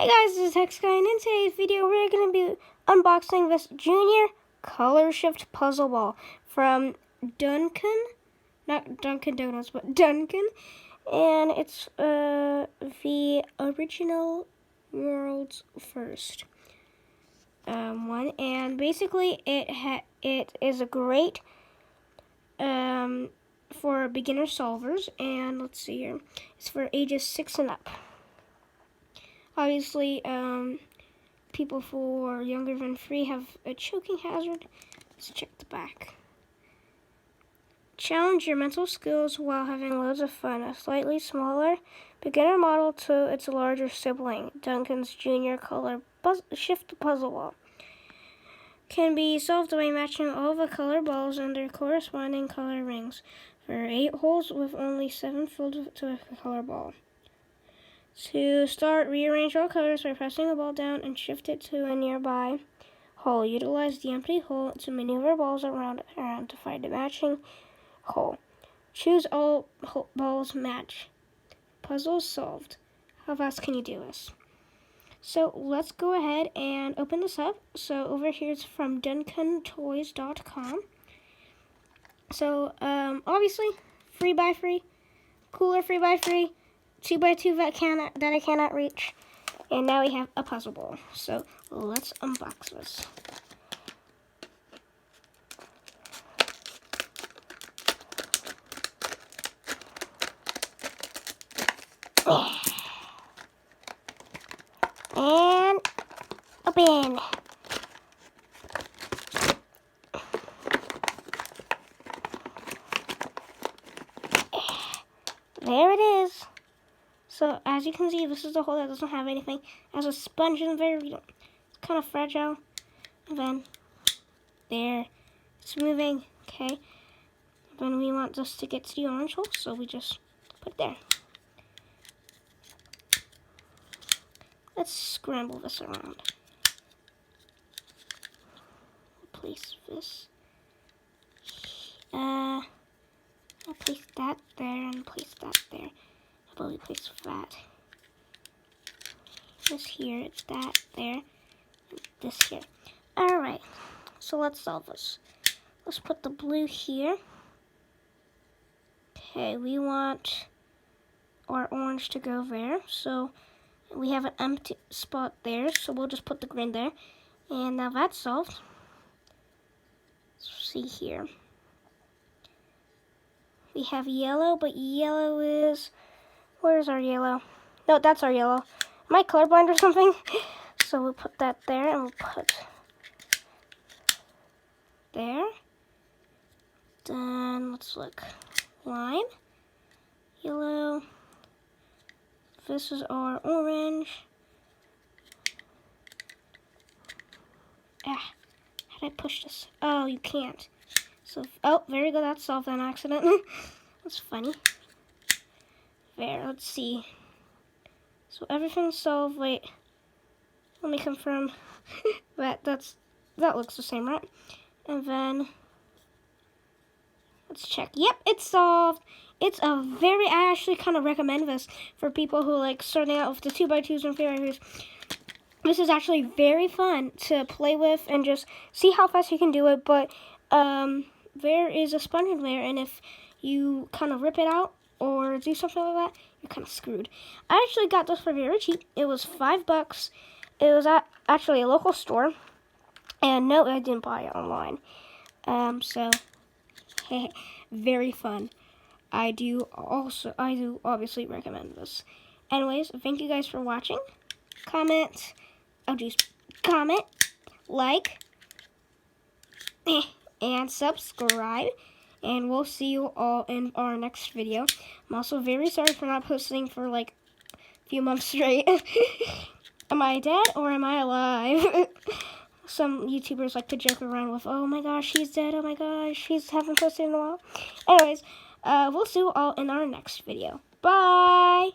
Hey guys, this is Hex Guy, and in today's video we're going to be unboxing this Junior Color Shift Puzzle Ball from Dunkin', not Dunkin' Donuts, but Dunkin', and it's the original world's first one, and basically it is a great for beginner solvers, and let's see here, it's for ages 6 and up. Obviously, people for younger than 3 have a choking hazard. Let's check the back. Challenge your mental skills while having loads of fun. A slightly smaller beginner model to its larger sibling, Dunkin's Junior Color Shift Puzzle Ball. Can be solved by matching all the color balls and their corresponding color rings. There are 8 holes with only 7 filled to a color ball. To start, rearrange all colors by pressing a ball down and shift it to a nearby hole. Utilize the empty hole to maneuver balls around to find a matching hole. Choose all balls match. Puzzle solved. How fast can you do this? So let's go ahead and open this up. So over here it's from DunkinToys.com. So obviously, 3x3, cooler 3x3. 2x2 that I cannot reach, and now we have a puzzle ball. So let's unbox this. And open. There it is. So, as you can see, this is the hole that doesn't have anything. It has a sponge in there, it's kind of fragile. And then, there, it's moving, okay. Then we want this to get to the orange hole, so we just put it there. Let's scramble this around. Place this. I'll place that there and place that there. But we place that. This here, it's that there, and this here. Alright, so let's solve this. Let's put the blue here. Okay, we want our orange to go there. So we have an empty spot there, so we'll just put the green there. And now that's solved. Let's see here. We have yellow, but yellow is... Where's our yellow? No, that's our yellow. Am I colorblind or something? So we'll put that there, and we'll put there. Then let's look. Lime, yellow. This is our orange. How did I push this? Oh, you can't. So, oh, there we go. That's solved on accident. That's funny. There, let's see. So everything's solved. Wait, let me confirm that looks the same, right? And then let's check. Yep, it's solved. It's I actually kind of recommend this for people who like starting out with the 2x2s and 3x3s. This is actually very fun to play with and just see how fast you can do it. But there is a sponge in there, and if you kind of rip it out or do something like that, you're kind of screwed. I actually got this for very cheap. It was $5. It was at actually a local store, and no, I didn't buy it online. So very fun. I do obviously recommend this. Anyways, thank you guys for watching. Comment, like, and subscribe. And we'll see you all in our next video. I'm also very sorry for not posting for like a few months straight. Am I dead or am I alive? Some YouTubers like to joke around with, oh my gosh, she's dead. Oh my gosh, she's haven't posted in a while. Anyways, we'll see you all in our next video. Bye!